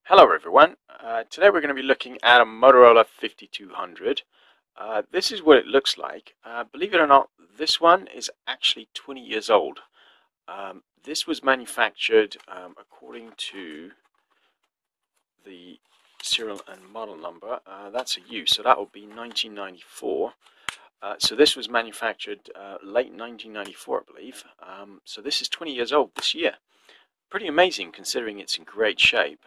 Hello everyone. Today we're going to be looking at a Motorola 5200. This is what it looks like. Believe it or not, this one is actually 20 years old. This was manufactured according to the serial and model number. That's a U, so that will be 1994. So this was manufactured late 1994, I believe. So this is 20 years old this year. Pretty amazing considering it's in great shape.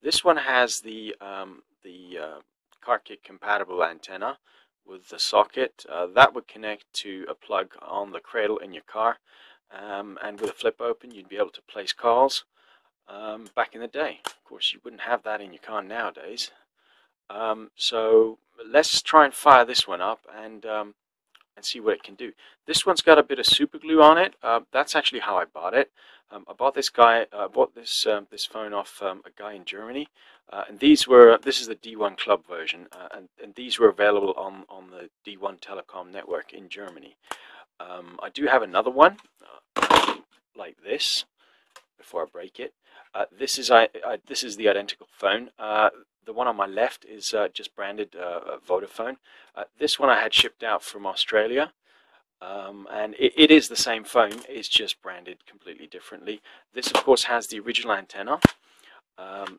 This one has the car kit compatible antenna with the socket that would connect to a plug on the cradle in your car, and with a flip open you'd be able to place calls. Back in the day, of course, you wouldn't have that in your car nowadays. So let's try and fire this one up and see what it can do. This one's got a bit of super glue on it. That's actually how I bought it. I bought this phone off a guy in Germany, and this is the D1 Club version, and these were available on the D1 Telecom network in Germany. I do have another one like this. Before I break it, this is the identical phone. The one on my left is just branded Vodafone. This one I had shipped out from Australia, and it is the same phone. It's just branded completely differently. This, of course, has the original antenna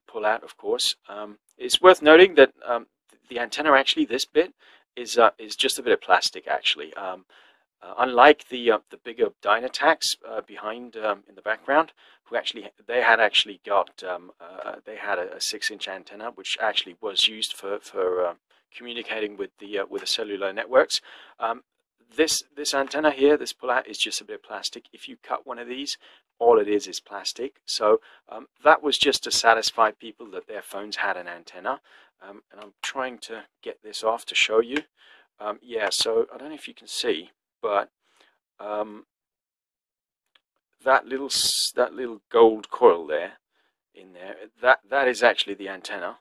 pull out. Of course, it's worth noting that the antenna, actually, this bit is just a bit of plastic. Actually, unlike the bigger T.A.C behind in the background, they had a 6-inch antenna, which actually was used for communicating with the cellular networks. This antenna here, this pullout, is just a bit of plastic. If you cut one of these, all it is plastic. So that was just to satisfy people that their phones had an antenna. And I'm trying to get this off to show you. Yeah, so I don't know if you can see, but that little gold coil there, that is actually the antenna.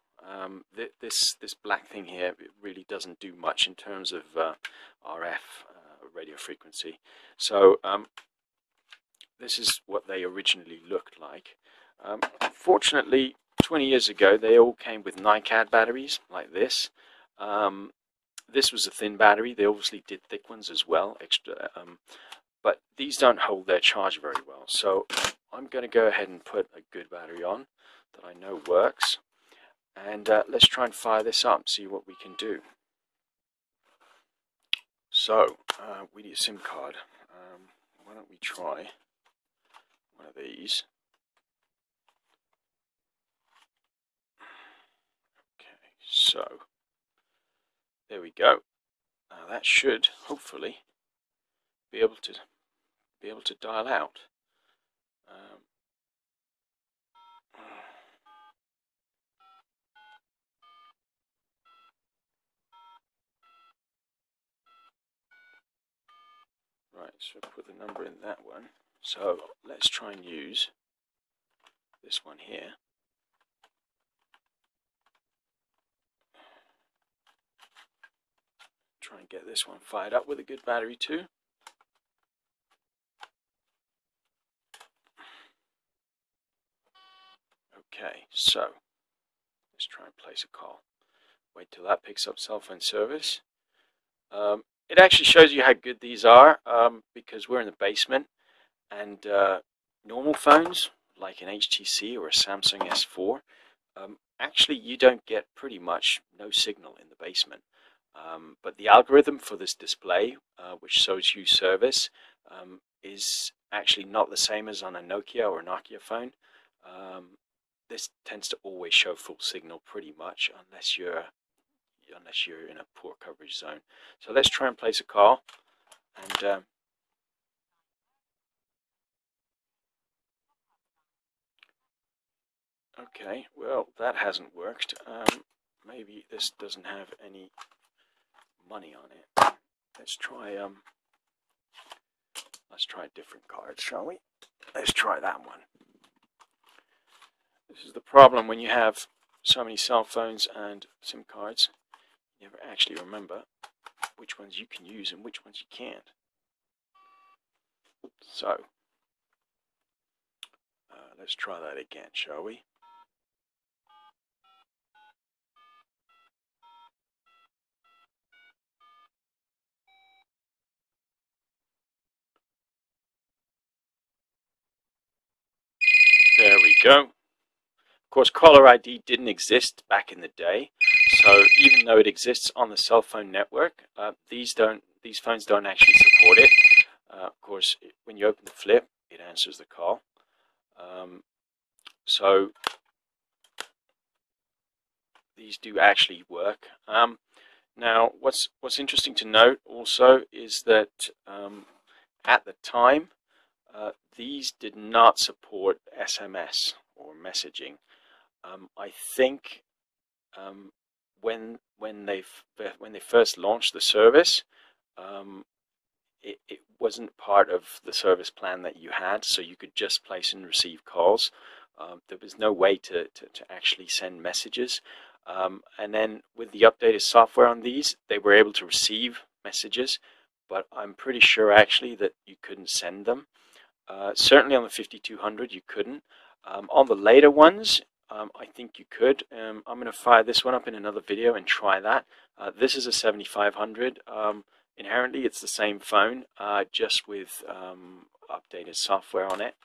This black thing here, it really doesn't do much in terms of RF radio frequency. So this is what they originally looked like. Fortunately, 20 years ago, they all came with NiCad batteries like this. This was a thin battery. They obviously did thick ones as well, but these don't hold their charge very well. So I'm going to go ahead and put a good battery on that I know works, and let's try and fire this up and see what we can do. So we need a SIM card. Why don't we try one of these? Okay, so there we go. That should hopefully be able to dial out. Right, so put the number in that one. So let's try and use this one here. Try and get this one fired up with a good battery too. Okay, so let's try and place a call. Wait till that picks up cell phone service. It actually shows you how good these are, because we're in the basement, and normal phones like an HTC or a Samsung S4, actually you don't get pretty much no signal in the basement. But the algorithm for this display, which shows you service, is actually not the same as on a Nokia or Nokia phone. This tends to always show full signal pretty much, unless you're in a poor coverage zone. So let's try and place a call, and okay, well, that hasn't worked. Maybe this doesn't have any money on it. Let's try a different card, shall we? Let's try that one. This is the problem when you have so many cell phones and SIM cards. You never actually remember which ones you can use and which ones you can't. So let's try that again, shall we? go. Of course, caller ID didn't exist back in the day, so even though it exists on the cell phone network, these phones don't actually support it. Of course, when you open the flip, it answers the call. So these do actually work. Now, what's interesting to note also is that at the time, these did not support SMS or messaging. I think when they first launched the service, it wasn't part of the service plan that you had, so you could just place and receive calls. There was no way to actually send messages. And then with the updated software on these, they were able to receive messages, but I'm pretty sure actually that you couldn't send them. Certainly on the 5200 you couldn't. On the later ones, I think you could. I'm going to fire this one up in another video and try that. This is a 7500. Inherently it's the same phone, just with updated software on it.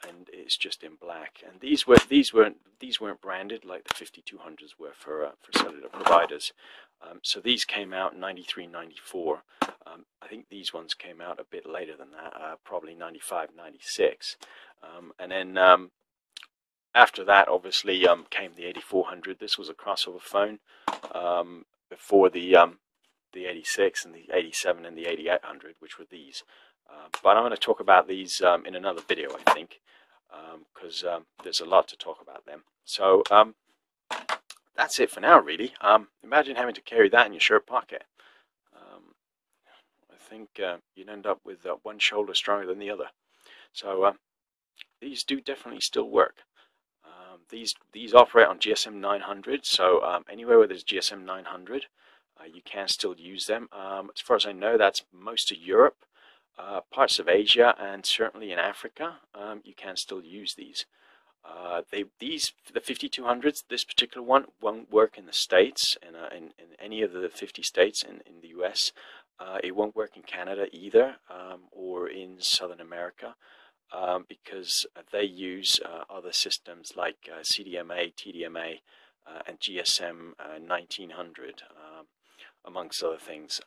And it's just in black. And these weren't branded like the 5200s were for cellular providers. So these came out in 93, 94. I think these ones came out a bit later than that, probably 95, 96. And then after that, obviously, came the 8400. This was a crossover phone before the 86 and the 87 and the 8800, which were these. But I'm going to talk about these in another video, I think, because there's a lot to talk about them. So that's it for now, really. Imagine having to carry that in your shirt pocket. I think you'd end up with one shoulder stronger than the other. So these do definitely still work. These operate on GSM 900, so anywhere where there's GSM 900, you can still use them. As far as I know, that's most of Europe. Parts of Asia and certainly in Africa, you can still use these. The 5200s, this particular one won't work in the States, in any of the 50 states in the US. It won't work in Canada either, or in Southern America, because they use other systems like CDMA, TDMA, and GSM 1900. Amongst other things.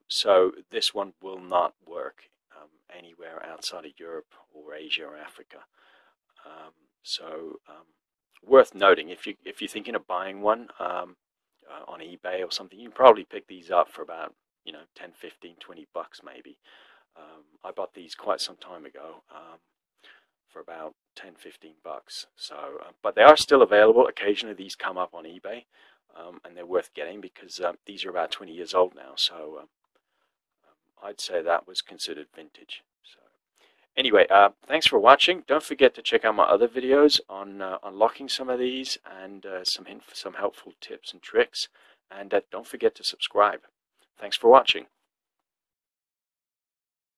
So this one will not work anywhere outside of Europe or Asia or Africa. So worth noting, if you're thinking of buying one on eBay or something, you can probably pick these up for about 10, 15, 20 bucks maybe. I bought these quite some time ago for about 10, 15 bucks. So, but they are still available. Occasionally these come up on eBay. And they're worth getting because these are about 20 years old now, so I'd say that was considered vintage. So anyway, thanks for watching. Don't forget to check out my other videos on unlocking some of these and some helpful tips and tricks. And don't forget to subscribe. Thanks for watching.